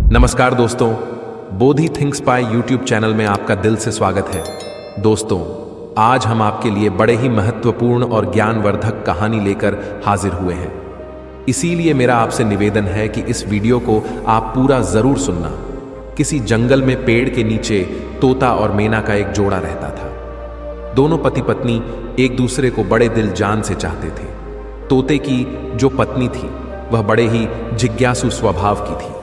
नमस्कार दोस्तों, बोधि थिंक्स पाई YouTube channel में आपका दिल से स्वागत है। दोस्तों, आज हम आपके लिए बड़े ही महत्वपूर्ण और ज्ञानवर्धक कहानी लेकर हाजिर हुए हैं। इसीलिए मेरा आपसे निवेदन है कि इस वीडियो को आप पूरा जरूर सुनना। किसी जंगल में पेड़ के नीचे तोता और मैना का एक जोड़ा रहता था। दोनों पति पत्नी एक दूसरे को बड़े दिल जान से चाहते थे। तोते की जो पत्नी थी वह बड़े ही जिज्ञासु स्वभाव की थी।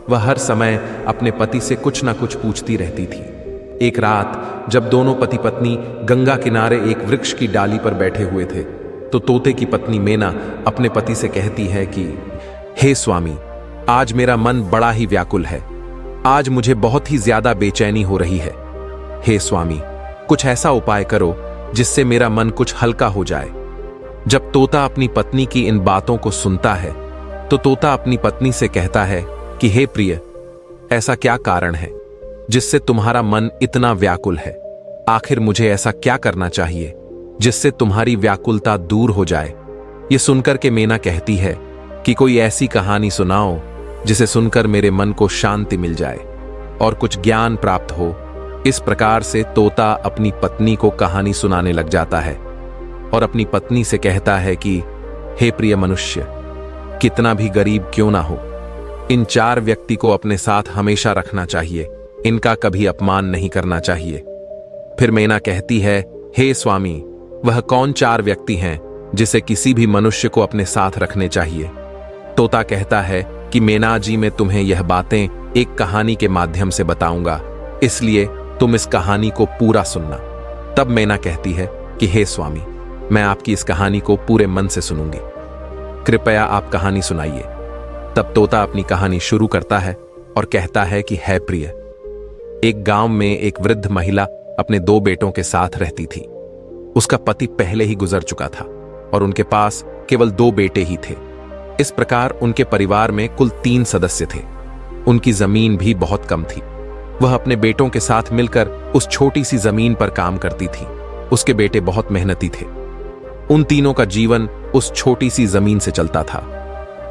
वह हर समय अपने पति से कुछ ना कुछ पूछती रहती थी। एक रात जब दोनों पति पत्नी गंगा किनारे एक वृक्ष की डाली पर बैठे हुए थे तो तोते की पत्नी मैना अपने पति से कहती है कि हे स्वामी, आज मेरा मन बड़ा ही व्याकुल है। आज मुझे बहुत ही ज्यादा बेचैनी हो रही है। हे स्वामी, कुछ ऐसा उपाय करो जिससे मेरा मन कुछ हल्का हो जाए। जब तोता अपनी पत्नी की इन बातों को सुनता है तो तोता अपनी पत्नी से कहता है कि हे प्रिय, ऐसा क्या कारण है जिससे तुम्हारा मन इतना व्याकुल है? आखिर मुझे ऐसा क्या करना चाहिए जिससे तुम्हारी व्याकुलता दूर हो जाए? ये सुनकर के मैना कहती है कि कोई ऐसी कहानी सुनाओ जिसे सुनकर मेरे मन को शांति मिल जाए और कुछ ज्ञान प्राप्त हो। इस प्रकार से तोता अपनी पत्नी को कहानी सुनाने लग जाता है और अपनी पत्नी से कहता है कि हे प्रिय मनुष्य, कितना भी गरीब क्यों ना हो, इन चार व्यक्ति को अपने साथ हमेशा रखना चाहिए। इनका कभी अपमान नहीं करना चाहिए। फिर मैना कहती है, हे स्वामी, वह कौन चार व्यक्ति हैं जिसे किसी भी मनुष्य को अपने साथ रखने चाहिए? तोता कहता है कि मैना जी, मैं तुम्हें यह बातें एक कहानी के माध्यम से बताऊंगा, इसलिए तुम इस कहानी को पूरा सुनना। तब मैना कहती है कि हे स्वामी, मैं आपकी इस कहानी को पूरे मन से सुनूंगी, कृपया आप कहानी सुनाइए। तब तोता अपनी कहानी शुरू करता है और कहता है कि है प्रिय, एक गांव में एक वृद्ध महिला अपने दो बेटों के साथ रहती थी। उसका पति पहले ही गुजर चुका था और उनके पास केवल दो बेटे ही थे। इस प्रकार उनके परिवार में कुल 3 सदस्य थे। उनकी जमीन भी बहुत कम थी। वह अपने बेटों के साथ मिलकर उस छोटी सी जमीन पर काम करती थी। उसके बेटे बहुत मेहनती थे। उन तीनों का जीवन उस छोटी सी जमीन से चलता था।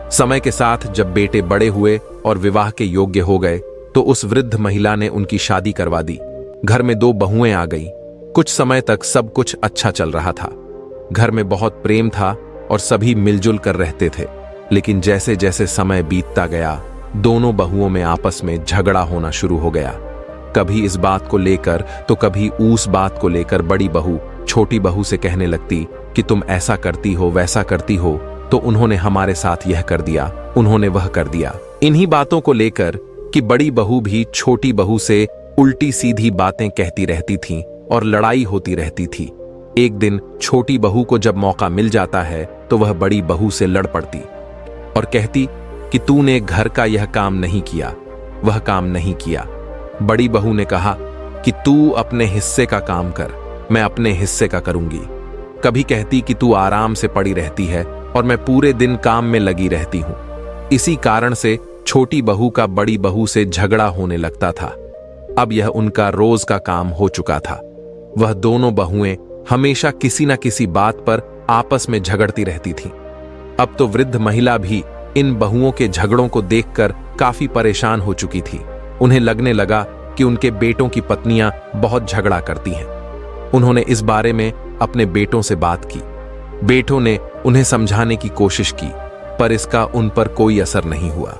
समय के साथ जब बेटे बड़े हुए और विवाह के योग्य हो गए तो उस वृद्ध महिला ने उनकी शादी करवा दी। घर में 2 बहुएं आ गईं। कुछ समय तक सब कुछ अच्छा चल रहा था। घर में बहुत प्रेम था और सभी मिलजुल कर रहते थे। लेकिन जैसे जैसे समय बीतता गया, दोनों बहुओं में आपस में झगड़ा होना शुरू हो गया। कभी इस बात को लेकर तो कभी उस बात को लेकर बड़ी बहू छोटी बहू से कहने लगती कि तुम ऐसा करती हो, वैसा करती हो, तो उन्होंने हमारे साथ यह कर दिया, उन्होंने वह कर दिया। इन्हीं बातों को लेकर कि बड़ी बहू भी छोटी बहू से उल्टी सीधी बातें कहती रहती थी और लड़ाई होती रहती थी। एक दिन छोटी बहू को जब मौका मिल जाता है तो वह बड़ी बहू से लड़ पड़ती और कहती कि तूने घर का यह काम नहीं किया, वह काम नहीं किया। बड़ी बहू ने कहा कि तू अपने हिस्से का काम कर, मैं अपने हिस्से का करूंगी। कभी कहती कि तू आराम से पड़ी रहती है और मैं पूरे दिन काम में लगी रहती हूं। इसी कारण से छोटी बहू का बड़ी बहू से झगड़ा होने लगता था। अब यह उनका रोज का काम हो चुका था। वह दोनों बहुएं हमेशा किसी न किसी बात पर आपस में झगड़ती रहती थीं। अब तो वृद्ध महिला भी इन बहुओं के झगड़ों को देखकर काफी परेशान हो चुकी थी। उन्हें लगने लगा कि उनके बेटों की पत्नियां बहुत झगड़ा करती हैं। उन्होंने इस बारे में अपने बेटों से बात की। बेटों ने उन्हें समझाने की कोशिश की, पर इसका उन पर कोई असर नहीं हुआ।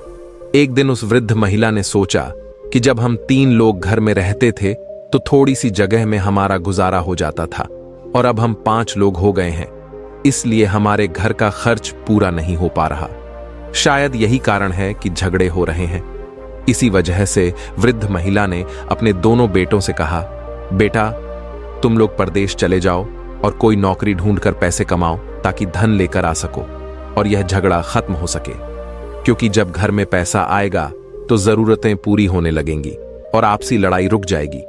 एक दिन उस वृद्ध महिला ने सोचा कि जब हम 3 लोग घर में रहते थे तो थोड़ी सी जगह में हमारा गुजारा हो जाता था और अब हम 5 लोग हो गए हैं, इसलिए हमारे घर का खर्च पूरा नहीं हो पा रहा। शायद यही कारण है कि झगड़े हो रहे हैं। इसी वजह से वृद्ध महिला ने अपने दोनों बेटों से कहा, बेटा, तुम लोग परदेश चले जाओ और कोई नौकरी ढूंढकर पैसे कमाओ ताकि धन लेकर आ सको और यह झगड़ा खत्म हो सके, क्योंकि जब घर में पैसा आएगा तो जरूरतें पूरी होने लगेंगी और आपसी लड़ाई रुक जाएगी।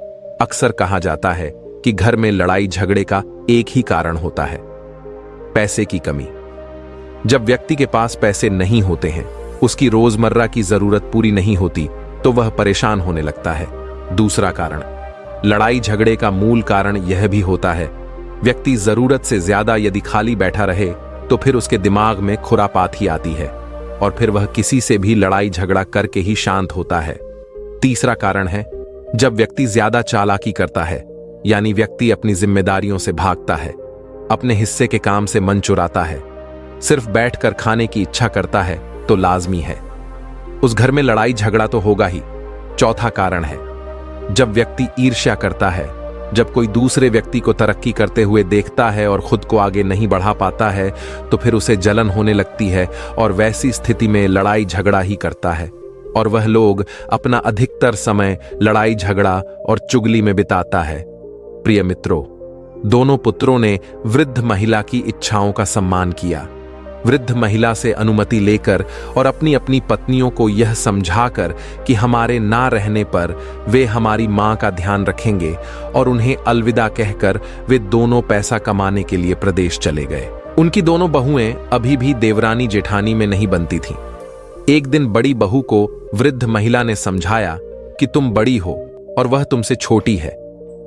अक्सर कहा जाता है कि घर में लड़ाई झगड़े का एक ही कारण होता है, पैसे की कमी। जब व्यक्ति के पास पैसे नहीं होते हैं, उसकी रोजमर्रा की जरूरत पूरी नहीं होती, तो वह परेशान होने लगता है। दूसरा कारण, लड़ाई झगड़े का मूल कारण यह भी होता है, व्यक्ति जरूरत से ज्यादा यदि खाली बैठा रहे तो फिर उसके दिमाग में खुरापात ही आती है। और फिर वह किसी से भी लड़ाई झगड़ा करके ही शांत होता है। तीसरा कारण है जब व्यक्ति ज्यादा चालाकी करता है, यानी व्यक्ति अपनी जिम्मेदारियों से भागता है, अपने हिस्से के काम से मन चुराता है, सिर्फ बैठकर खाने की इच्छा करता है, तो लाजमी है उस घर में लड़ाई झगड़ा तो होगा ही। चौथा कारण है जब व्यक्ति ईर्ष्या करता है, जब कोई दूसरे व्यक्ति को तरक्की करते हुए देखता है और खुद को आगे नहीं बढ़ा पाता है, तो फिर उसे जलन होने लगती है और वैसी स्थिति में लड़ाई झगड़ा ही करता है, और वह लोग अपना अधिकतर समय लड़ाई झगड़ा और चुगली में बिताता है। प्रिय मित्रों, दोनों पुत्रों ने वृद्ध महिला की इच्छाओं का सम्मान किया। वृद्ध महिला से अनुमति लेकर और अपनी अपनी पत्नियों को यह समझाकर कि हमारे ना रहने पर वे हमारी मां का ध्यान रखेंगे, और उन्हें अलविदा कहकर वे दोनों पैसा कमाने के लिए प्रदेश चले गए। उनकी दोनों बहुएं अभी भी देवरानी जेठानी में नहीं बनती थीं। एक दिन बड़ी बहू को वृद्ध महिला ने समझाया कि तुम बड़ी हो और वह तुमसे छोटी है,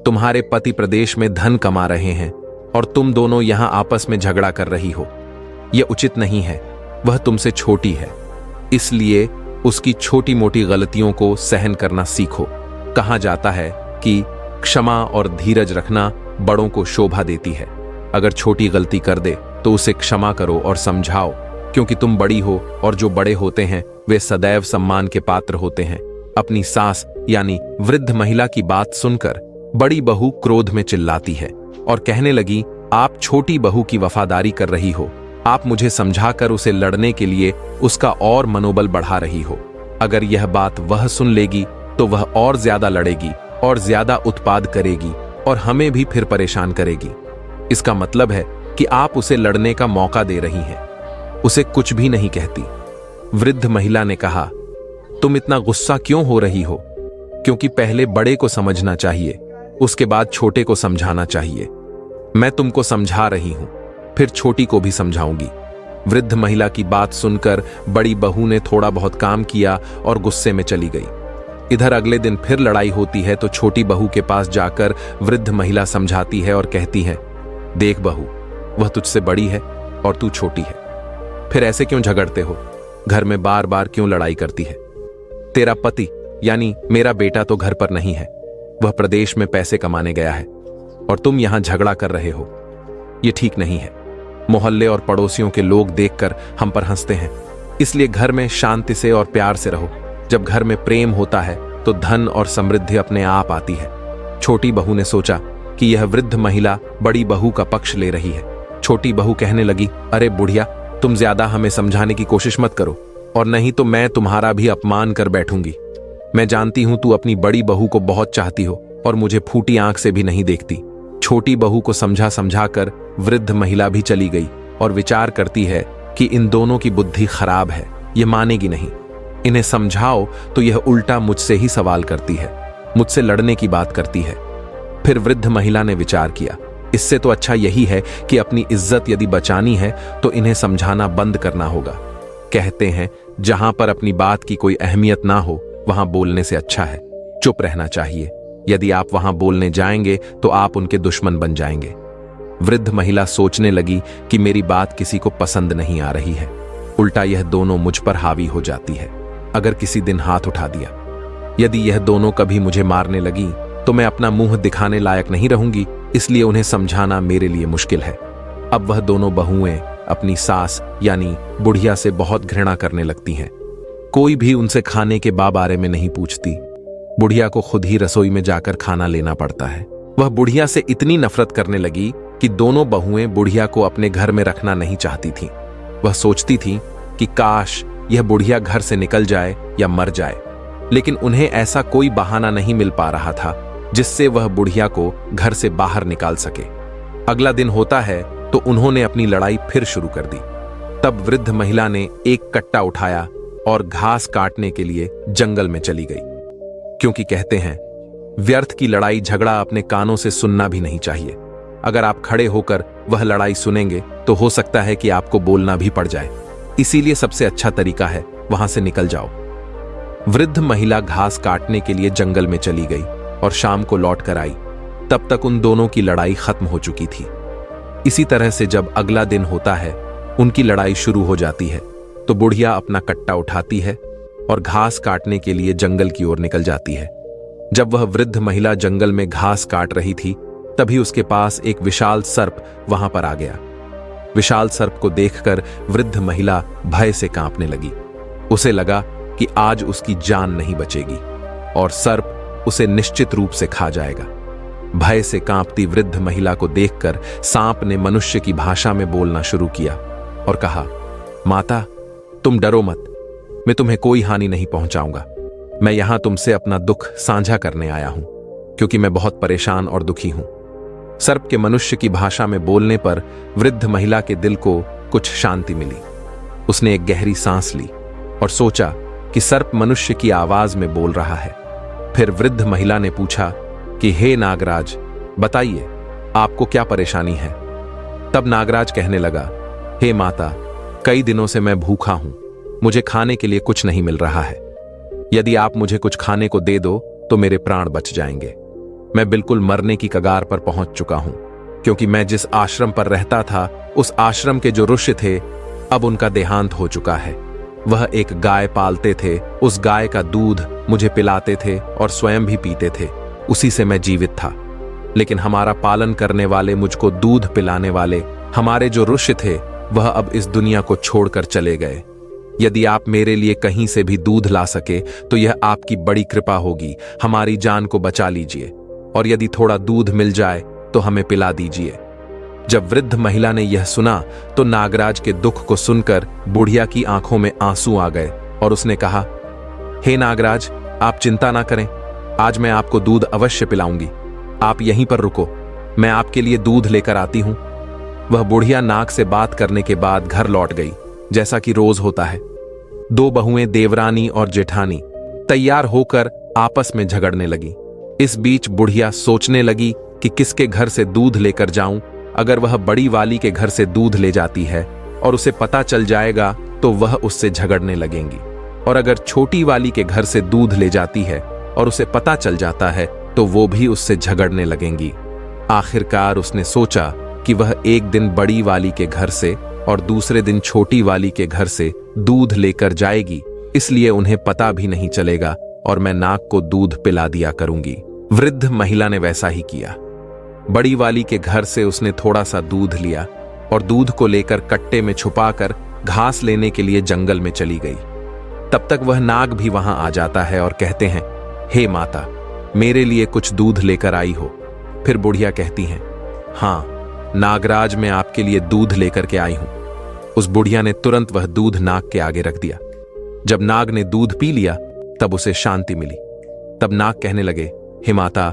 तुम्हारे पति प्रदेश में धन कमा रहे हैं और तुम दोनों यहां आपस में झगड़ा कर रही हो। यह उचित नहीं है, वह तुमसे छोटी है, इसलिए उसकी छोटी मोटी गलतियों को सहन करना सीखो। कहा जाता है कि क्षमा और धीरज रखना बड़ों को शोभा देती है। अगर छोटी गलती कर दे तो उसे क्षमा करो और समझाओ, क्योंकि तुम बड़ी हो और जो बड़े होते हैं वे सदैव सम्मान के पात्र होते हैं। अपनी सास यानी वृद्ध महिला की बात सुनकर बड़ी बहू क्रोध में चिल्लाती है और कहने लगी, आप छोटी बहू की वफादारी कर रही हो, आप मुझे समझाकर उसे लड़ने के लिए उसका और मनोबल बढ़ा रही हो। अगर यह बात वह सुन लेगी तो वह और ज्यादा लड़ेगी और ज्यादा उत्पाद करेगी और हमें भी फिर परेशान करेगी। इसका मतलब है कि आप उसे लड़ने का मौका दे रही हैं, उसे कुछ भी नहीं कहती। वृद्ध महिला ने कहा, तुम इतना गुस्सा क्यों हो रही हो? क्योंकि पहले बड़े को समझना चाहिए, उसके बाद छोटे को समझाना चाहिए। मैं तुमको समझा रही हूं, फिर छोटी को भी समझाऊंगी। वृद्ध महिला की बात सुनकर बड़ी बहू ने थोड़ा बहुत काम किया और गुस्से में चली गई। इधर अगले दिन फिर लड़ाई होती है तो छोटी बहू के पास जाकर वृद्ध महिला समझाती है और कहती है, देख बहू, वह तुझसे बड़ी है और तू छोटी है, फिर ऐसे क्यों झगड़ते हो? घर में बार बार क्यों लड़ाई करती है? तेरा पति यानी मेरा बेटा तो घर पर नहीं है, वह प्रदेश में पैसे कमाने गया है और तुम यहां झगड़ा कर रहे हो। यह ठीक नहीं है। मोहल्ले और पड़ोसियों के लोग देखकर हम पर हंसते हैं, इसलिए घर में शांति से और प्यार से रहो। जब घर में प्रेम होता है तो धन और समृद्धि अपने आप आती है। छोटी बहू ने सोचा कि यह वृद्ध महिला बड़ी बहू का पक्ष ले रही है। छोटी बहू कहने लगी, अरे बुढ़िया, तुम ज्यादा हमें समझाने की कोशिश मत करो, और नहीं तो मैं तुम्हारा भी अपमान कर बैठूंगी। मैं जानती हूं तू अपनी बड़ी बहू को बहुत चाहती हो और मुझे फूटी आंख से भी नहीं देखती। छोटी बहू को समझा समझाकर वृद्ध महिला भी चली गई और विचार करती है कि इन दोनों की बुद्धि खराब है, ये मानेगी नहीं। इन्हें समझाओ तो यह उल्टा मुझसे ही सवाल करती है, मुझसे लड़ने की बात करती है। फिर वृद्ध महिला ने विचार किया, इससे तो अच्छा यही है कि अपनी इज्जत यदि बचानी है तो इन्हें समझाना बंद करना होगा। कहते हैं, जहां पर अपनी बात की कोई अहमियत ना हो वहां बोलने से अच्छा है चुप रहना चाहिए। यदि आप वहां बोलने जाएंगे तो आप उनके दुश्मन बन जाएंगे। वृद्ध महिला सोचने लगी कि मेरी बात किसी को पसंद नहीं आ रही है, उल्टा यह दोनों मुझ पर हावी हो जाती है। अगर किसी दिन हाथ उठा दिया, यदि यह दोनों कभी मुझे मारने लगी तो मैं अपना मुंह दिखाने लायक नहीं रहूंगी, इसलिए उन्हें समझाना मेरे लिए मुश्किल है। अब वह दोनों बहुएं अपनी सास यानी बुढ़िया से बहुत घृणा करने लगती हैं। कोई भी उनसे खाने के बारे में नहीं पूछती। बुढ़िया को खुद ही रसोई में जाकर खाना लेना पड़ता है। वह बुढ़िया से इतनी नफरत करने लगी कि दोनों बहुएं बुढ़िया को अपने घर में रखना नहीं चाहती थीं। वह सोचती थीं कि काश यह बुढ़िया घर से निकल जाए या मर जाए, लेकिन उन्हें ऐसा कोई बहाना नहीं मिल पा रहा था जिससे वह बुढ़िया को घर से बाहर निकाल सके। अगला दिन होता है तो उन्होंने अपनी लड़ाई फिर शुरू कर दी। तब वृद्ध महिला ने एक कट्टा उठाया और घास काटने के लिए जंगल में चली गई, क्योंकि कहते हैं व्यर्थ की लड़ाई झगड़ा अपने कानों से सुनना भी नहीं चाहिए। अगर आप खड़े होकर वह लड़ाई सुनेंगे तो हो सकता है कि आपको बोलना भी पड़ जाए, इसीलिए सबसे अच्छा तरीका है वहां से निकल जाओ। वृद्ध महिला घास काटने के लिए जंगल में चली गई और शाम को लौट कर आई। तब तक उन दोनों की लड़ाई खत्म हो चुकी थी। इसी तरह से जब अगला दिन होता है, उनकी लड़ाई शुरू हो जाती है, तो बुढ़िया अपना कट्टा उठाती है और घास काटने के लिए जंगल की ओर निकल जाती है। जब वह वृद्ध महिला जंगल में घास काट रही थी, तभी उसके पास एक विशाल सर्प वहां पर आ गया। विशाल सर्प को देखकर वृद्ध महिला भय से कांपने लगी। उसे लगा कि आज उसकी जान नहीं बचेगी और सर्प उसे निश्चित रूप से खा जाएगा। भय से कांपती वृद्ध महिला को देखकर सांप ने मनुष्य की भाषा में बोलना शुरू किया और कहा, माता, तुम डरो मत, मैं तुम्हें कोई हानि नहीं पहुंचाऊंगा। मैं यहां तुमसे अपना दुख साझा करने आया हूं, क्योंकि मैं बहुत परेशान और दुखी हूं। सर्प के मनुष्य की भाषा में बोलने पर वृद्ध महिला के दिल को कुछ शांति मिली। उसने एक गहरी सांस ली और सोचा कि सर्प मनुष्य की आवाज में बोल रहा है। फिर वृद्ध महिला ने पूछा कि हे नागराज, बताइए आपको क्या परेशानी है। तब नागराज कहने लगा, हे माता, कई दिनों से मैं भूखा हूं, मुझे खाने के लिए कुछ नहीं मिल रहा है। यदि आप मुझे कुछ खाने को दे दो तो मेरे प्राण बच जाएंगे। मैं बिल्कुल मरने की कगार पर पहुंच चुका हूं, क्योंकि मैं जिस आश्रम पर रहता था उस आश्रम के जो ऋषि थे अब उनका देहांत हो चुका है। वह एक गाय पालते थे, उस गाय का दूध मुझे पिलाते थे और स्वयं भी पीते थे, उसी से मैं जीवित था। लेकिन हमारा पालन करने वाले, मुझको दूध पिलाने वाले हमारे जो ऋषि थे वह अब इस दुनिया को छोड़कर चले गए। यदि आप मेरे लिए कहीं से भी दूध ला सके तो यह आपकी बड़ी कृपा होगी। हमारी जान को बचा लीजिए और यदि थोड़ा दूध मिल जाए तो हमें पिला दीजिए। जब वृद्ध महिला ने यह सुना तो नागराज के दुख को सुनकर बुढ़िया की आंखों में आंसू आ गए और उसने कहा, हे नागराज, आप चिंता ना करें, आज मैं आपको दूध अवश्य पिलाऊंगी। आप यहीं पर रुको, मैं आपके लिए दूध लेकर आती हूं। वह बुढ़िया नाग से बात करने के बाद घर लौट गई, जैसा कि रोज होता है। दो बहुएं देवरानी और जेठानी तैयार होकर आपस में झगड़ने लगी। इस बीच बुढ़िया सोचने लगी कि किसके घर से दूध लेकर जाऊं। अगर वह बड़ी वाली के घर से दूध ले जाती है और उसे पता चल जाएगा तो वह उससे झगड़ने लगेंगी, और अगर छोटी वाली के घर से दूध ले जाती है और उसे पता चल जाता है तो वो भी उससे झगड़ने लगेंगी। आखिरकार उसने सोचा कि वह एक दिन बड़ी वाली के घर से और दूसरे दिन छोटी वाली के घर से दूध लेकर जाएगी, इसलिए उन्हें पता भी नहीं चलेगा और मैं नाग को दूध पिला दिया करूंगी। वृद्ध महिला ने वैसा ही किया। बड़ी वाली के घर से उसने थोड़ा सा दूध लिया और दूध को लेकर कट्टे में छुपाकर घास लेने के लिए जंगल में चली गई। तब तक वह नाग भी वहां आ जाता है और कहते हैं, हे माता, मेरे लिए कुछ दूध लेकर आई हो। फिर बुढ़िया कहती हैं, हाँ नागराज, मैं आपके लिए दूध लेकर के आई हूं। उस बुढ़िया ने तुरंत वह दूध नाग के आगे रख दिया। जब नाग ने दूध पी लिया तब उसे शांति मिली। तब नाग कहने लगे, हे माता,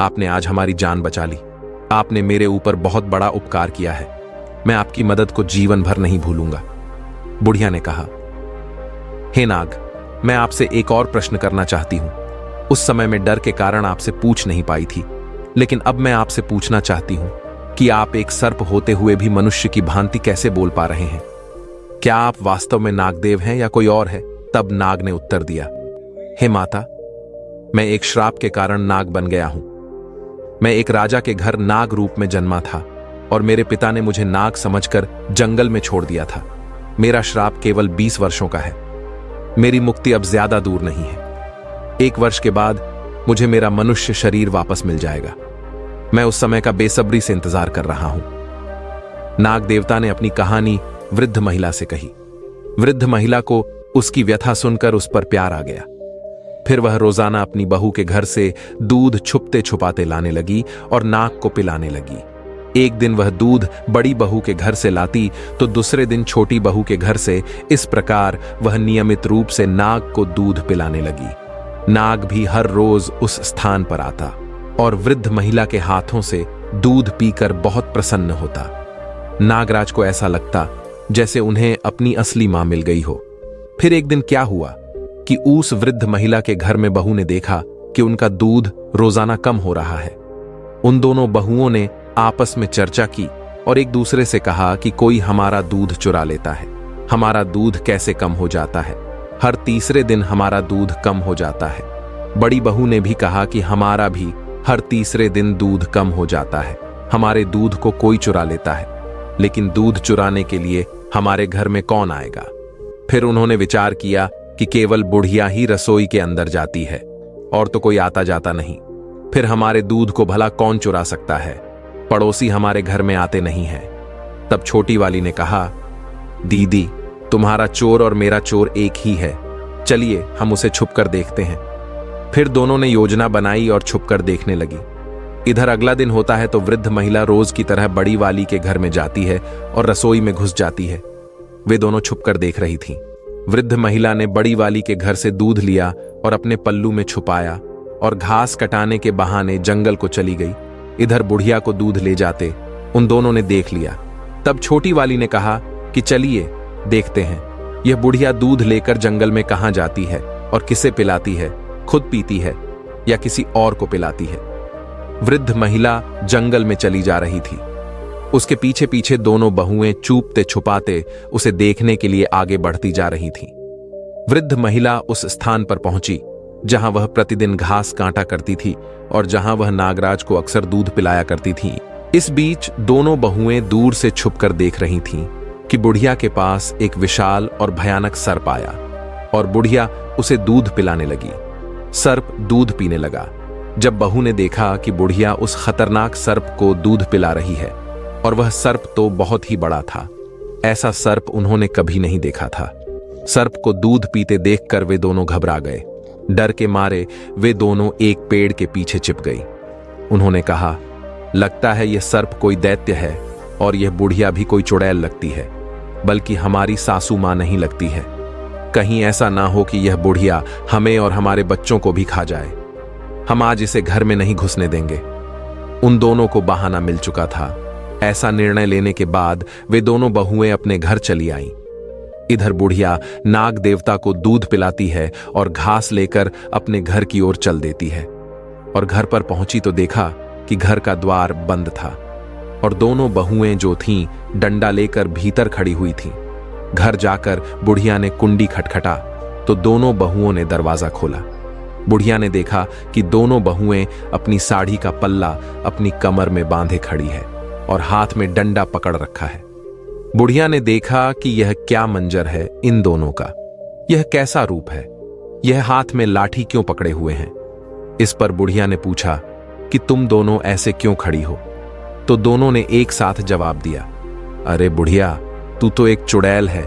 आपने आज हमारी जान बचा ली। आपने मेरे ऊपर बहुत बड़ा उपकार किया है, मैं आपकी मदद को जीवन भर नहीं भूलूंगा। बुढ़िया ने कहा, हे नाग, मैं आपसे एक और प्रश्न करना चाहती हूं। उस समय मैं डर के कारण आपसे पूछ नहीं पाई थी, लेकिन अब मैं आपसे पूछना चाहती हूं कि आप एक सर्प होते हुए भी मनुष्य की भांति कैसे बोल पा रहे हैं? क्या आप वास्तव में नागदेव हैं या कोई और है? तब नाग ने उत्तर दिया, हे माता, मैं एक श्राप के कारण नाग बन गया हूं। मैं एक राजा के घर नाग रूप में जन्मा था और मेरे पिता ने मुझे नाग समझकर जंगल में छोड़ दिया था। मेरा श्राप केवल 20 वर्षों का है। मेरी मुक्ति अब ज्यादा दूर नहीं है। 1 वर्ष के बाद मुझे मेरा मनुष्य शरीर वापस मिल जाएगा। मैं उस समय का बेसब्री से इंतजार कर रहा हूं। नाग देवता ने अपनी कहानी वृद्ध महिला से कही। वृद्ध महिला को उसकी व्यथा सुनकर उस पर प्यार आ गया। फिर वह रोजाना अपनी बहू के घर से दूध छुपते छुपाते लाने लगी और नाग को पिलाने लगी। एक दिन वह दूध बड़ी बहू के घर से लाती तो दूसरे दिन छोटी बहू के घर से। इस प्रकार वह नियमित रूप से नाग को दूध पिलाने लगी। नाग भी हर रोज उस स्थान पर आता और वृद्ध महिला के हाथों से दूध पीकर बहुत प्रसन्न होता। नागराज को ऐसा लगता जैसे उन्हें अपनी असली मां मिल गई हो। फिर एक दिन क्या हुआ कि उस वृद्ध महिला के घर में बहू ने देखा कि उनका दूध रोजाना कम हो रहा है। उन दोनों बहुओं ने आपस में चर्चा की और एक दूसरे से कहा कि कोई हमारा दूध चुरा लेता है। हमारा दूध कैसे कम हो जाता है? हर तीसरे दिन हमारा दूध कम हो जाता है। बड़ी बहू ने भी कहा कि हमारा भी हर तीसरे दिन दूध कम हो जाता है। हमारे दूध को कोई चुरा लेता है, लेकिन दूध चुराने के लिए हमारे घर में कौन आएगा? फिर उन्होंने विचार किया कि केवल बुढ़िया ही रसोई के अंदर जाती है और तो कोई आता जाता नहीं। फिर हमारे दूध को भला कौन चुरा सकता है? पड़ोसी हमारे घर में आते नहीं हैं। तब छोटी वाली ने कहा, दीदी, तुम्हारा चोर और मेरा चोर एक ही है, चलिए हम उसे छुपकर देखते हैं। फिर दोनों ने योजना बनाई और छुपकर देखने लगी। इधर अगला दिन होता है तो वृद्ध महिला रोज की तरह बड़ी वाली के घर में जाती है और रसोई में घुस जाती है। वे दोनों छुपकर देख रही थीं। वृद्ध महिला ने बड़ी वाली के घर से दूध लिया और अपने पल्लू में छुपाया और घास कटाने के बहाने जंगल को चली गई। इधर बुढ़िया को दूध ले जाते उन दोनों ने देख लिया। तब छोटी वाली ने कहा कि चलिए देखते हैं, यह बुढ़िया दूध लेकर जंगल में कहां जाती है और किसे पिलाती है, खुद पीती है या किसी और को पिलाती है। वृद्ध महिला जंगल में चली जा रही थी। उसके पीछे पीछे दोनों बहुएं चूपते छुपाते उसे देखने के लिए आगे बढ़ती जा रही थीं। वृद्ध महिला उस स्थान पर पहुंची जहां वह प्रतिदिन घास काटा करती थी और जहां वह नागराज को अक्सर दूध पिलाया करती थी। इस बीच दोनों बहुएं दूर से छुपकर देख रही थीं कि बुढ़िया के पास एक विशाल और भयानक सर्प आया और बुढ़िया उसे दूध पिलाने लगी। सर्प दूध पीने लगा। जब बहू ने देखा कि बुढ़िया उस खतरनाक सर्प को दूध पिला रही है और वह सर्प तो बहुत ही बड़ा था, ऐसा सर्प उन्होंने कभी नहीं देखा था। सर्प को दूध पीते देखकर वे दोनों घबरा गए। डर के मारे वे दोनों एक पेड़ के पीछे छिप गई। उन्होंने कहा, लगता है यह सर्प कोई दैत्य है और यह बुढ़िया भी कोई चुड़ैल लगती है, बल्कि हमारी सासू मां नहीं लगती है। कहीं ऐसा ना हो कि यह बुढ़िया हमें और हमारे बच्चों को भी खा जाए। हम आज इसे घर में नहीं घुसने देंगे। उन दोनों को बहाना मिल चुका था। ऐसा निर्णय लेने के बाद वे दोनों बहुएं अपने घर चली आईं। इधर बुढ़िया नाग देवता को दूध पिलाती है और घास लेकर अपने घर की ओर चल देती है और घर पर पहुंची तो देखा कि घर का द्वार बंद था और दोनों बहुएं जो थीं डंडा लेकर भीतर खड़ी हुई थीं। घर जाकर बुढ़िया ने कुंडी खटखटा तो दोनों बहुओं ने दरवाजा खोला। बुढ़िया ने देखा कि दोनों बहुएं अपनी साड़ी का पल्ला अपनी कमर में बांधे खड़ी है और हाथ में डंडा पकड़ रखा है। बुढ़िया ने देखा कि यह क्या मंजर है इन दोनों का, यह कैसा रूप है, यह हाथ में लाठी क्यों पकड़े हुए हैं। इस पर बुढ़िया ने पूछा कि तुम दोनों ऐसे क्यों खड़ी हो? तो दोनों ने एक साथ जवाब दिया, अरे बुढ़िया, तू तो एक चुड़ैल है,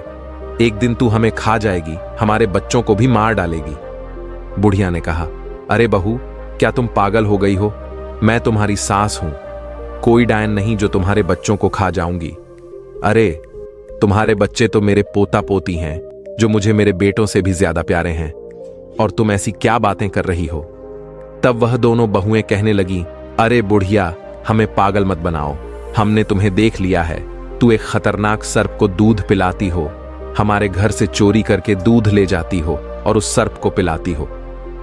एक दिन तू हमें खा जाएगी, हमारे बच्चों को भी मार डालेगी। बुढ़िया ने कहा, अरे बहू, क्या तुम पागल हो गई हो? मैं तुम्हारी सास हूं, कोई डायन नहीं जो तुम्हारे बच्चों को खा जाऊंगी। अरे तुम्हारे बच्चे तो मेरे पोता पोती हैं जो मुझे मेरे बेटों से भी ज्यादा प्यारे हैं, और तुम ऐसी क्या बातें कर रही हो? तब वह दोनों बहुएं कहने लगी, अरे बुढ़िया, हमें पागल मत बनाओ, हमने तुम्हें देख लिया है, तू एक खतरनाक सर्प को दूध पिलाती हो, हमारे घर से चोरी करके दूध ले जाती हो और उस सर्प को पिलाती हो।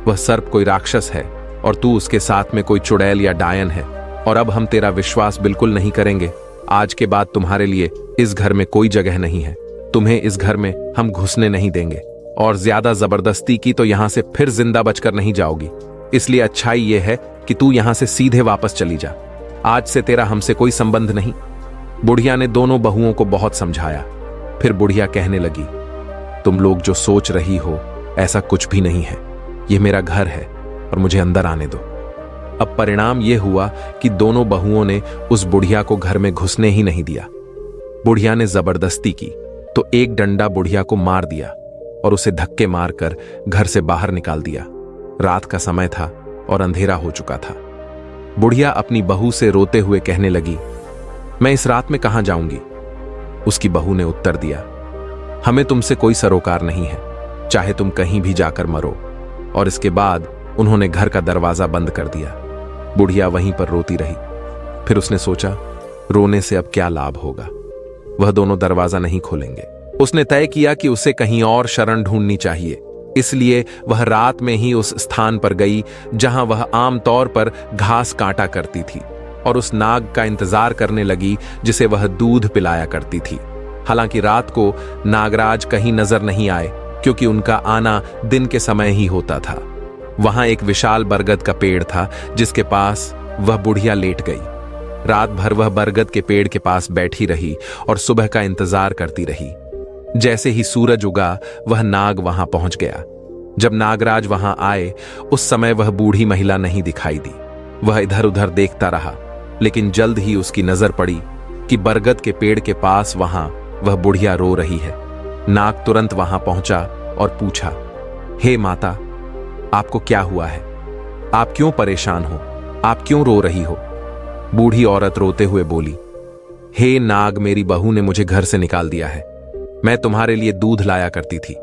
वह सर्प कोई राक्षस है और तू उसके साथ में कोई चुड़ैल या डायन है, और अब हम तेरा विश्वास बिल्कुल नहीं करेंगे। आज के बाद तुम्हारे लिए इस घर में कोई जगह नहीं है, तुम्हें इस घर में हम घुसने नहीं देंगे, और ज्यादा जबरदस्ती की तो यहां से फिर जिंदा बचकर नहीं जाओगी। इसलिए अच्छाई यह है कि तू यहां से सीधे वापस चली जा, आज से तेरा हमसे कोई संबंध नहीं। बुढ़िया ने दोनों बहुओं को बहुत समझाया। फिर बुढ़िया कहने लगी, तुम लोग जो सोच रही हो ऐसा कुछ भी नहीं है, यह मेरा घर है और मुझे अंदर आने दो। अब परिणाम यह हुआ कि दोनों बहुओं ने उस बुढ़िया को घर में घुसने ही नहीं दिया। बुढ़िया ने जबरदस्ती की तो एक डंडा बुढ़िया को मार दिया और उसे धक्के मारकर घर से बाहर निकाल दिया। रात का समय था और अंधेरा हो चुका था। बुढ़िया अपनी बहू से रोते हुए कहने लगी, मैं इस रात में कहां जाऊंगी? उसकी बहू ने उत्तर दिया, हमें तुमसे कोई सरोकार नहीं है, चाहे तुम कहीं भी जाकर मरो। और इसके बाद उन्होंने घर का दरवाजा बंद कर दिया। बुढ़िया वहीं पर रोती रही। फिर उसने सोचा, रोने से अब क्या लाभ होगा, वह दोनों दरवाजा नहीं खोलेंगे। उसने तय किया कि उसे कहीं और शरण ढूंढनी चाहिए, इसलिए वह रात में ही उस स्थान पर गई जहां वह आमतौर पर घास काटा करती थी, और उस नाग का इंतजार करने लगी जिसे वह दूध पिलाया करती थी। हालांकि रात को नागराज कहीं नजर नहीं आए, क्योंकि उनका आना दिन के समय ही होता था। वहां एक विशाल बरगद का पेड़ था जिसके पास वह बुढ़िया लेट गई। रात भर वह बरगद के पेड़ के पास बैठी रही और सुबह का इंतजार करती रही। जैसे ही सूरज उगा वह नाग वहां पहुंच गया। जब नागराज वहां आए उस समय वह बूढ़ी महिला नहीं दिखाई दी। वह इधर उधर देखता रहा, लेकिन जल्द ही उसकी नजर पड़ी कि बरगद के पेड़ के पास वहां वह बुढ़िया रो रही है। नाग तुरंत वहां पहुंचा और पूछा, हे माता, आपको क्या हुआ है? आप क्यों परेशान हो? आप क्यों रो रही हो? बूढ़ी औरत रोते हुए बोली, हे नाग, मेरी बहू ने मुझे घर से निकाल दिया है। मैं तुम्हारे लिए दूध लाया करती थी।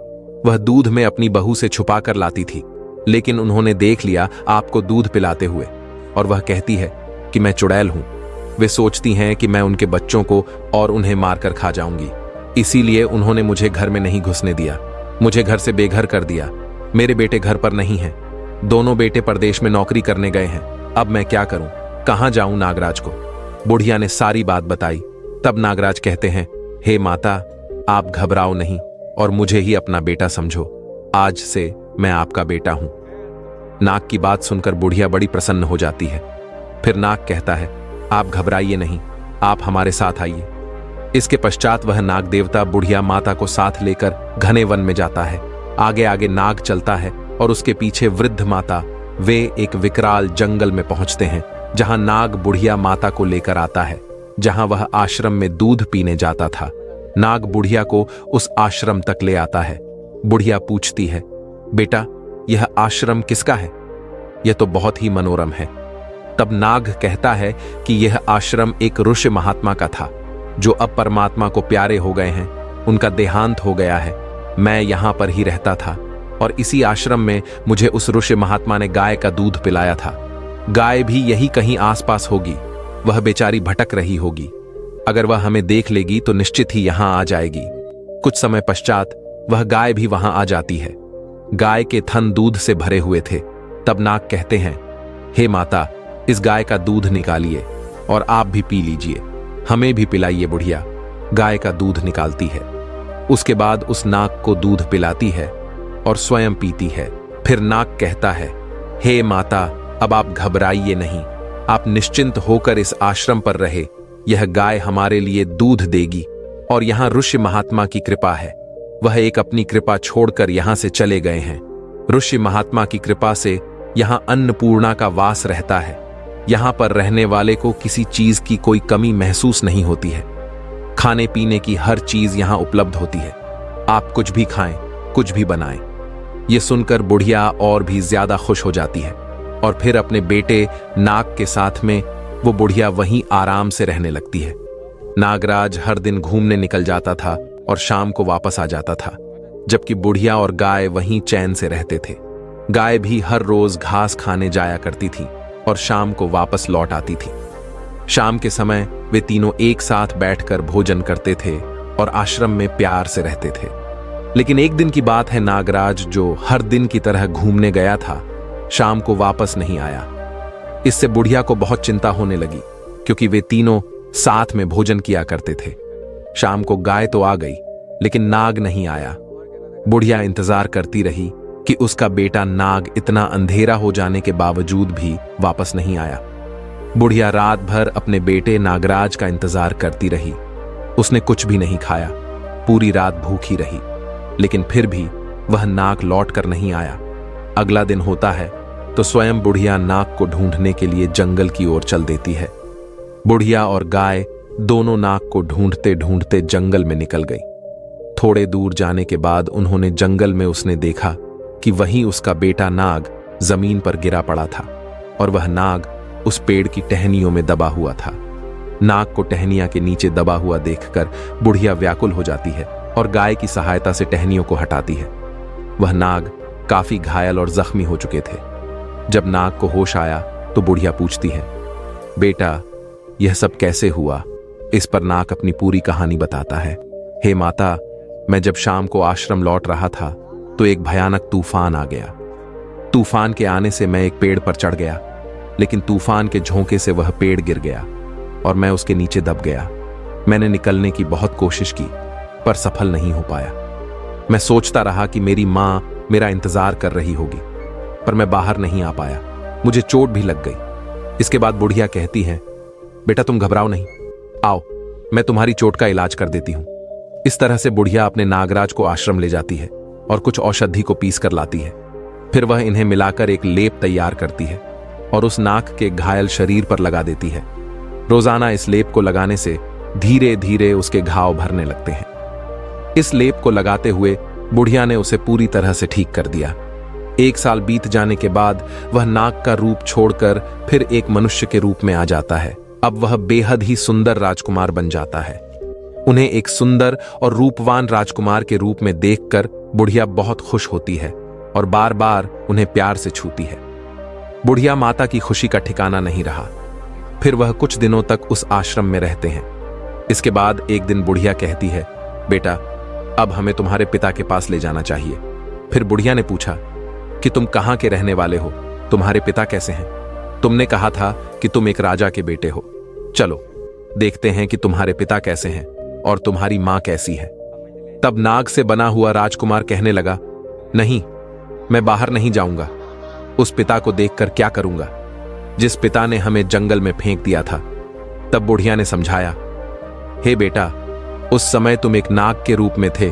वह दूध में अपनी बहू से छुपा कर लाती थी, लेकिन उन्होंने देख लिया आपको दूध पिलाते हुए, और वह कहती है कि मैं चुड़ैल हूं। वे सोचती हैं कि मैं उनके बच्चों को और उन्हें मारकर खा जाऊंगी, इसीलिए उन्होंने मुझे घर में नहीं घुसने दिया, मुझे घर से बेघर कर दिया। मेरे बेटे घर पर नहीं हैं, दोनों बेटे परदेश में नौकरी करने गए हैं। अब मैं क्या करूं? कहां जाऊं नागराज को? बुढ़िया ने सारी बात बताई। तब नागराज कहते हैं, हे माता, आप घबराओ नहीं और मुझे ही अपना बेटा समझो। आज से मैं आपका बेटा हूं। नाग की बात सुनकर बुढ़िया बड़ी प्रसन्न हो जाती है। फिर नाग कहता है, आप घबराइए नहीं, आप हमारे साथ आइए। इसके पश्चात वह नाग देवता बुढ़िया माता को साथ लेकर घने वन में जाता है। आगे आगे नाग चलता है और उसके पीछे वृद्ध माता। वे एक विकराल जंगल में पहुंचते हैं, जहां नाग बुढ़िया माता को लेकर आता है, जहां वह आश्रम में दूध पीने जाता था। नाग बुढ़िया को उस आश्रम तक ले आता है। बुढ़िया पूछती है, बेटा, यह आश्रम किसका है? यह तो बहुत ही मनोरम है। तब नाग कहता है कि यह आश्रम एक ऋषि महात्मा का था, जो अब परमात्मा को प्यारे हो गए हैं। उनका देहांत हो गया है। मैं यहां पर ही रहता था और इसी आश्रम में मुझे उस ऋषि महात्मा ने गाय का दूध पिलाया था। गाय भी यही कहीं आसपास होगी। वह बेचारी भटक रही होगी। अगर वह हमें देख लेगी तो निश्चित ही यहां आ जाएगी। कुछ समय पश्चात वह गाय भी वहां आ जाती है। गाय के थन दूध से भरे हुए थे। तब नाग कहते हैं, हे माता, इस गाय का दूध निकालिए और आप भी पी लीजिए, हमें भी पिलाइए। बुढ़िया गाय का दूध निकालती है। उसके बाद उस नाग को दूध पिलाती है और स्वयं पीती है। फिर नाग कहता है, हे माता, अब आप घबराइए नहीं, आप निश्चिंत होकर इस आश्रम पर रहे। यह गाय हमारे लिए दूध देगी और यहां ऋषि महात्मा की कृपा है। वह एक अपनी कृपा छोड़कर यहां से चले गए हैं। ऋषि महात्मा की कृपा से यहां अन्नपूर्णा का वास रहता है। यहां पर रहने वाले को किसी चीज की कोई कमी महसूस नहीं होती है। खाने पीने की हर चीज यहां उपलब्ध होती है। आप कुछ भी खाएं, कुछ भी बनाएं। यह सुनकर बुढ़िया और भी ज्यादा खुश हो जाती है और फिर अपने बेटे नाग के साथ में वो बुढ़िया वहीं आराम से रहने लगती है। नागराज हर दिन घूमने निकल जाता था और शाम को वापस आ जाता था, जबकि बुढ़िया और गाय वहीं चैन से रहते थे। गाय भी हर रोज घास खाने जाया करती थी और शाम को वापस लौट आती थी। शाम के समय वे तीनों एक साथ बैठकर भोजन करते थे और आश्रम में प्यार से रहते थे। लेकिन एक दिन की बात है, नागराज जो हर दिन की तरह घूमने गया था, शाम को वापस नहीं आया। इससे बुढ़िया को बहुत चिंता होने लगी, क्योंकि वे तीनों साथ में भोजन किया करते थे। शाम को गाय तो आ गई, लेकिन नाग नहीं आया। बुढ़िया इंतजार करती रही कि उसका बेटा नाग इतना अंधेरा हो जाने के बावजूद भी वापस नहीं आया। बुढ़िया रात भर अपने बेटे नागराज का इंतजार करती रही। उसने कुछ भी नहीं खाया, पूरी रात भूखी रही, लेकिन फिर भी वह नाग लौट कर नहीं आया। अगला दिन होता है तो स्वयं बुढ़िया नाग को ढूंढने के लिए जंगल की ओर चल देती है। बुढ़िया और गाय दोनों नाग को ढूंढते ढूंढते जंगल में निकल गई। थोड़े दूर जाने के बाद उन्होंने जंगल में उसने देखा कि वहीं उसका बेटा नाग जमीन पर गिरा पड़ा था और वह नाग उस पेड़ की टहनियों में दबा हुआ था। नाग को टहनियां के नीचे दबा हुआ देखकर बुढ़िया व्याकुल हो जाती है और गाय की सहायता से टहनियों को हटाती है। वह नाग काफी घायल और जख्मी हो चुके थे। जब नाग को होश आया तो बुढ़िया पूछती है, बेटा, यह सब कैसे हुआ? इस पर नाग अपनी पूरी कहानी बताता है। हे माता, मैं जब शाम को आश्रम लौट रहा था तो एक भयानक तूफान आ गया। तूफान के आने से मैं एक पेड़ पर चढ़ गया, लेकिन तूफान के झोंके से वह पेड़ गिर गया और मैं उसके नीचे दब गया। मैंने निकलने की बहुत कोशिश की, पर सफल नहीं हो पाया। मैं सोचता रहा कि मेरी मां मेरा इंतजार कर रही होगी, पर मैं बाहर नहीं आ पाया। मुझे चोट भी लग गई। इसके बाद बुढ़िया कहती है, बेटा तुम घबराओ नहीं, आओ मैं तुम्हारी चोट का इलाज कर देती हूं। इस तरह से बुढ़िया अपने नागराज को आश्रम ले जाती है और कुछ औषधि को पीस कर लाती है। फिर वह इन्हें मिलाकर एक लेप तैयार करती है और उस नाग के घायल शरीर पर लगा देती है। रोजाना इस लेप को लगाने से धीरे धीरे उसके घाव भरने लगते हैं। इस लेप को लगाते हुए बुढ़िया ने उसे पूरी तरह से ठीक कर दिया। 1 साल बीत जाने के बाद वह नाग का रूप छोड़कर फिर एक मनुष्य के रूप में आ जाता है। अब वह बेहद ही सुंदर राजकुमार बन जाता है। उन्हें एक सुंदर और रूपवान राजकुमार के रूप में देखकर बुढ़िया बहुत खुश होती है और बार बार उन्हें प्यार से छूती है। बुढ़िया माता की खुशी का ठिकाना नहीं रहा। फिर वह कुछ दिनों तक उस आश्रम में रहते हैं। इसके बाद एक दिन बुढ़िया कहती है, बेटा, अब हमें तुम्हारे पिता के पास ले जाना चाहिए। फिर बुढ़िया ने पूछा कि तुम कहाँ के रहने वाले हो, तुम्हारे पिता कैसे हैं? तुमने कहा था कि तुम एक राजा के बेटे हो। चलो देखते हैं कि तुम्हारे पिता कैसे हैं और तुम्हारी मां कैसी है। तब नाग से बना हुआ राजकुमार कहने लगा, नहीं, मैं बाहर नहीं जाऊंगा। उस पिता को देखकर क्या करूंगा जिस पिता ने हमें जंगल में फेंक दिया था। तब बुढ़िया ने समझाया, हे बेटा, उस समय तुम एक नाग के रूप में थे।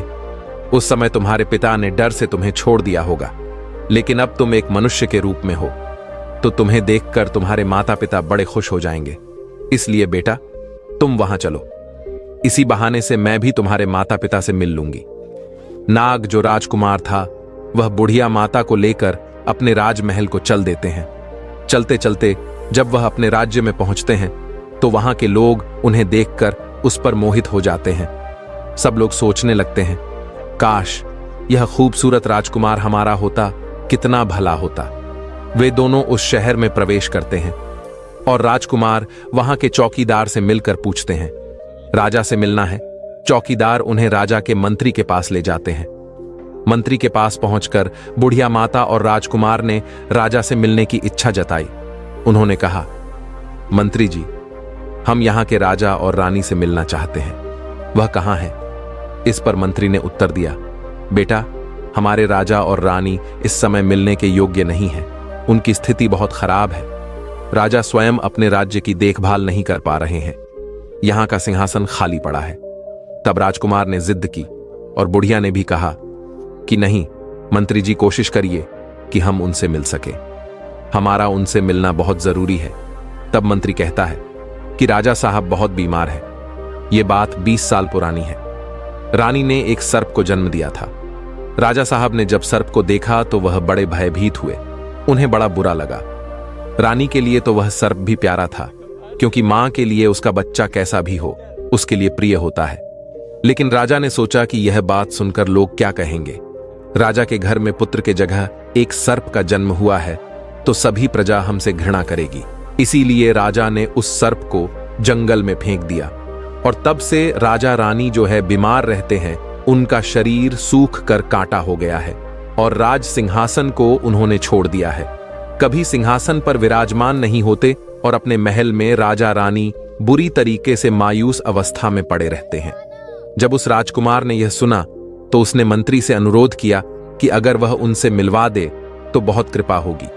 उस समय तुम्हारे पिता ने डर से तुम्हें छोड़ दिया होगा, लेकिन अब तुम एक मनुष्य के रूप में हो तो तुम्हें देखकर तुम्हारे माता पिता बड़े खुश हो जाएंगे। इसलिए बेटा, तुम वहां चलो। इसी बहाने से मैं भी तुम्हारे माता पिता से मिल लूंगी। नाग जो राजकुमार था वह बुढ़िया माता को लेकर अपने राजमहल को चल देते हैं। चलते चलते जब वह अपने राज्य में पहुंचते हैं तो वहां के लोग उन्हें देखकर उस पर मोहित हो जाते हैं। सब लोग सोचने लगते हैं, काश यह खूबसूरत राजकुमार हमारा होता, कितना भला होता। वे दोनों उस शहर में प्रवेश करते हैं और राजकुमार वहां के चौकीदार से मिलकर पूछते हैं, राजा से मिलना है। चौकीदार उन्हें राजा के मंत्री के पास ले जाते हैं। मंत्री के पास पहुंचकर बुढ़िया माता और राजकुमार ने राजा से मिलने की इच्छा जताई। उन्होंने कहा, मंत्री जी, हम यहां के राजा और रानी से मिलना चाहते हैं। वह कहां है? इस पर मंत्री ने उत्तर दिया, बेटा, हमारे राजा और रानी इस समय मिलने के योग्य नहीं है। उनकी स्थिति बहुत खराब है। राजा स्वयं अपने राज्य की देखभाल नहीं कर पा रहे हैं। यहां का सिंहासन खाली पड़ा है। तब राजकुमार ने जिद की और बुढ़िया ने भी कहा कि नहीं, मंत्री जी, कोशिश करिए कि हम उनसे मिल सके। हमारा उनसे मिलना बहुत जरूरी है। तब मंत्री कहता है कि राजा साहब बहुत बीमार है। यह बात 20 साल पुरानी है। रानी ने एक सर्प को जन्म दिया था। राजा साहब ने जब सर्प को देखा तो वह बड़े भयभीत हुए। उन्हें बड़ा बुरा लगा। रानी के लिए तो वह सर्प भी प्यारा था, क्योंकि मां के लिए उसका बच्चा कैसा भी हो उसके लिए प्रिय होता है। लेकिन राजा ने सोचा कि यह बात सुनकर लोग क्या कहेंगे। राजा के घर में पुत्र के जगह एक सर्प का जन्म हुआ है तो सभी प्रजा हमसे घृणा करेगी। इसीलिए राजा ने उस सर्प को जंगल में फेंक दिया और तब से राजा रानी जो है बीमार रहते हैं। उनका शरीर सूख कर कांटा हो गया है और राज सिंहासन को उन्होंने छोड़ दिया है। कभी सिंहासन पर विराजमान नहीं होते और अपने महल में राजा रानी बुरी तरीके से मायूस अवस्था में पड़े रहते हैं। जब उस राजकुमार ने यह सुना तो उसने मंत्री से अनुरोध किया कि अगर वह उनसे मिलवा दे तो बहुत कृपा होगी।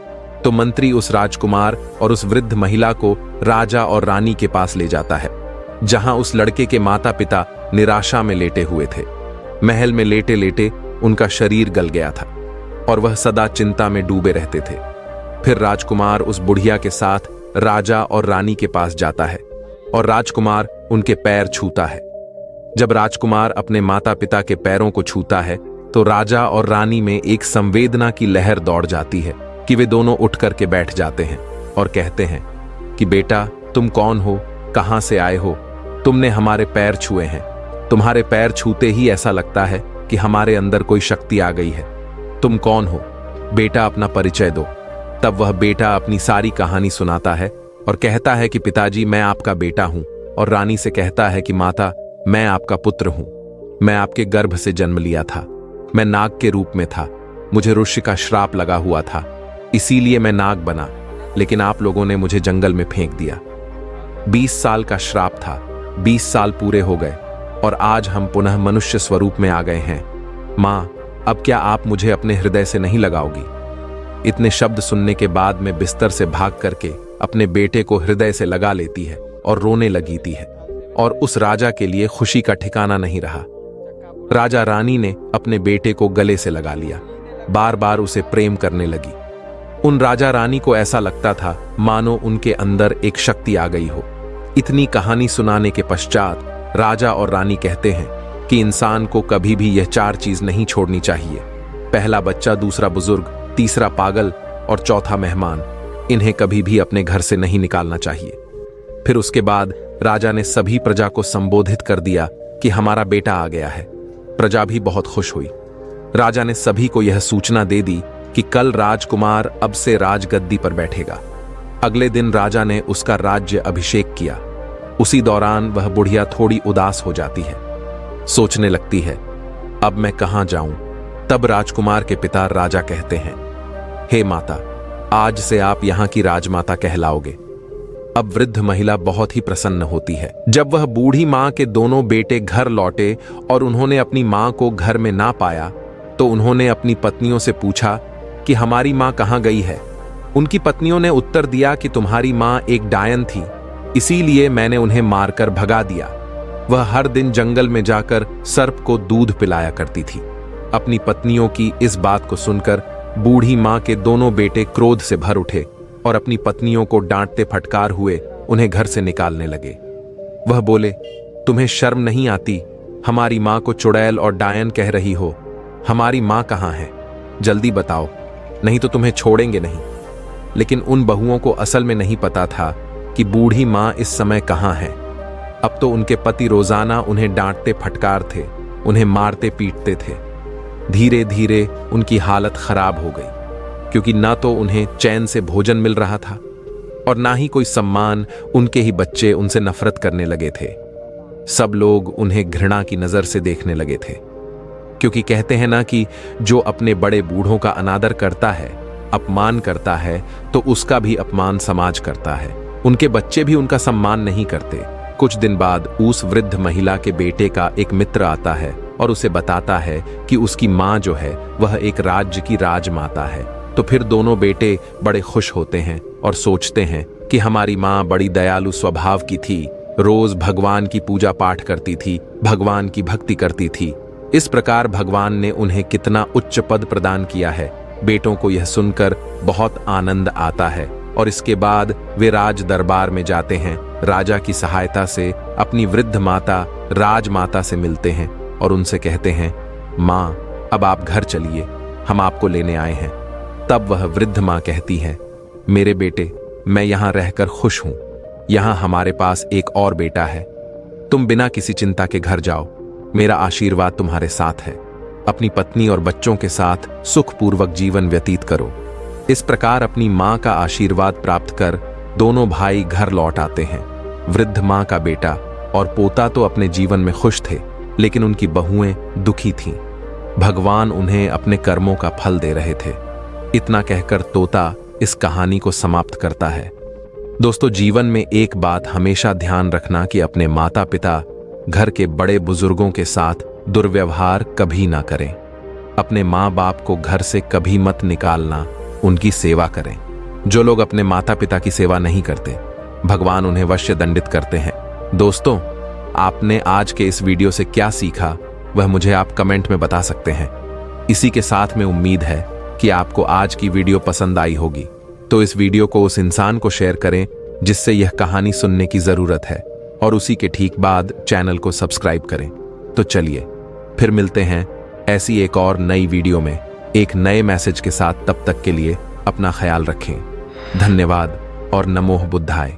तो मंत्री उस राजकुमार और उस वृद्ध महिला को राजा और रानी के पास ले जाता है, जहां उस लड़के के माता पिता निराशा में लेटे हुए थे। महल में लेटे लेटे उनका शरीर गल गया था और वह सदा चिंता में डूबे रहते थे। फिर राजकुमार उस बुढ़िया के साथ राजा और रानी के पास जाता है और राजकुमार उनके पैर छूता है। जब राजकुमार अपने माता पिता के पैरों को छूता है तो राजा और रानी में एक संवेदना की लहर दौड़ जाती है कि वे दोनों उठ करके बैठ जाते हैं और कहते हैं कि बेटा, तुम कौन हो, कहां से आए हो? तुमने हमारे पैर छुए हैं। तुम्हारे पैर छूते ही ऐसा लगता है कि हमारे अंदर कोई शक्ति आ गई है। तुम कौन हो? बेटा, अपना परिचय दो। तब वह बेटा अपनी सारी कहानी सुनाता है और कहता है कि पिताजी, मैं आपका बेटा हूं। और रानी से कहता है कि माता, मैं आपका पुत्र हूं। मैं आपके गर्भ से जन्म लिया था। मैं नाग के रूप में था। मुझे ऋषि का श्राप लगा हुआ था, इसीलिए मैं नाग बना, लेकिन आप लोगों ने मुझे जंगल में फेंक दिया। 20 साल का श्राप था। 20 साल पूरे हो गए और आज हम पुनः मनुष्य स्वरूप में आ गए हैं। मां, अब क्या आप मुझे अपने हृदय से नहीं लगाओगी? इतने शब्द सुनने के बाद मैं बिस्तर से भाग करके अपने बेटे को हृदय से लगा लेती है और रोने लगी थी है। और उस राजा के लिए खुशी का ठिकाना नहीं रहा। राजा रानी ने अपने बेटे को गले से लगा लिया, बार बार उसे प्रेम करने लगी। उन राजा रानी को ऐसा लगता था मानो उनके अंदर एक शक्ति आ गई हो। इतनी कहानी सुनाने के पश्चात राजा और रानी कहते हैं कि इंसान को कभी भी यह 4 चीज नहीं छोड़नी चाहिए। पहला बच्चा, दूसरा बुजुर्ग, तीसरा पागल और चौथा मेहमान। इन्हें कभी भी अपने घर से नहीं निकालना चाहिए। फिर उसके बाद राजा ने सभी प्रजा को संबोधित कर दिया कि हमारा बेटा आ गया है। प्रजा भी बहुत खुश हुई। राजा ने सभी को यह सूचना दे दी कि कल राजकुमार अब से राजगद्दी पर बैठेगा। अगले दिन राजा ने उसका राज्य अभिषेक किया। उसी दौरान वह बुढ़िया थोड़ी उदास हो जाती है, सोचने लगती है अब मैं कहां जाऊं। तब राजकुमार के पिता राजा कहते हैं, हे माता, आज से आप यहां की राजमाता कहलाओगे। अब वृद्ध महिला बहुत ही प्रसन्न होती है। जब वह बूढ़ी मां के दोनों बेटे घर लौटे और उन्होंने अपनी मां को घर में ना पाया तो उन्होंने अपनी पत्नियों से पूछा कि हमारी मां कहां गई है। उनकी पत्नियों ने उत्तर दिया कि तुम्हारी मां एक डायन थी, इसीलिए मैंने उन्हें मारकर भगा दिया। वह हर दिन जंगल में जाकर सर्प को दूध पिलाया करती थी। अपनी पत्नियों की इस बात को सुनकर बूढ़ी मां के दोनों बेटे क्रोध से भर उठे और अपनी पत्नियों को डांटते फटकार हुए उन्हें घर से निकालने लगे। वह बोले, तुम्हें शर्म नहीं आती? हमारी मां को चुड़ैल और डायन कह रही हो। हमारी मां कहां है? जल्दी बताओ, नहीं तो तुम्हें छोड़ेंगे नहीं। लेकिन उन बहुओं को असल में नहीं पता था कि बूढ़ी मां इस समय कहां है। अब तो उनके पति रोजाना उन्हें डांटते फटकार थे, उन्हें मारते पीटते थे। धीरे धीरे उनकी हालत खराब हो गई, क्योंकि ना तो उन्हें चैन से भोजन मिल रहा था और ना ही कोई सम्मान। उनके ही बच्चे उनसे नफरत करने लगे थे। सब लोग उन्हें घृणा की नजर से देखने लगे थे, क्योंकि कहते हैं ना कि जो अपने बड़े बूढ़ों का अनादर करता है, अपमान करता है, तो उसका भी अपमान समाज करता है। उनके बच्चे भी उनका सम्मान नहीं करते। कुछ दिन बाद उस वृद्ध महिला के बेटे का एक मित्र आता है और उसे बताता है कि उसकी मां जो है वह एक राज्य की राजमाता है। तो फिर दोनों बेटे बड़े खुश होते हैं और सोचते हैं कि हमारी मां बड़ी दयालु स्वभाव की थी, रोज भगवान की पूजा पाठ करती थी, भगवान की भक्ति करती थी। इस प्रकार भगवान ने उन्हें कितना उच्च पद प्रदान किया है। बेटों को यह सुनकर बहुत आनंद आता है और इसके बाद वे राज दरबार में जाते हैं। राजा की सहायता से अपनी वृद्ध माता राजमाता से मिलते हैं और उनसे कहते हैं, मां, अब आप घर चलिए, हम आपको लेने आए हैं। तब वह वृद्ध मां कहती है, मेरे बेटे, मैं यहां रहकर खुश हूं। यहां हमारे पास एक और बेटा है। तुम बिना किसी चिंता के घर जाओ, मेरा आशीर्वाद तुम्हारे साथ है। अपनी पत्नी और बच्चों के साथ सुखपूर्वक जीवन व्यतीत करो। इस प्रकार अपनी मां का आशीर्वाद प्राप्त कर दोनों भाई घर लौट आते हैं। वृद्ध मां का बेटा और पोता तो अपने जीवन में खुश थे, लेकिन उनकी बहुएं दुखी थीं। भगवान उन्हें अपने कर्मों का फल दे रहे थे। इतना कहकर तोता इस कहानी को समाप्त करता है। दोस्तों, जीवन में एक बात हमेशा ध्यान रखना कि अपने माता पिता, घर के बड़े बुजुर्गों के साथ दुर्व्यवहार कभी ना करें। अपने माँ बाप को घर से कभी मत निकालना, उनकी सेवा करें। जो लोग अपने माता पिता की सेवा नहीं करते, भगवान उन्हें अवश्य दंडित करते हैं। दोस्तों, आपने आज के इस वीडियो से क्या सीखा वह मुझे आप कमेंट में बता सकते हैं। इसी के साथ में उम्मीद है कि आपको आज की वीडियो पसंद आई होगी। तो इस वीडियो को उस इंसान को शेयर करें जिससे यह कहानी सुनने की जरूरत है, और उसी के ठीक बाद चैनल को सब्सक्राइब करें। तो चलिए फिर मिलते हैं ऐसी एक और नई वीडियो में एक नए मैसेज के साथ। तब तक के लिए अपना ख्याल रखें। धन्यवाद और नमो बुद्धाय।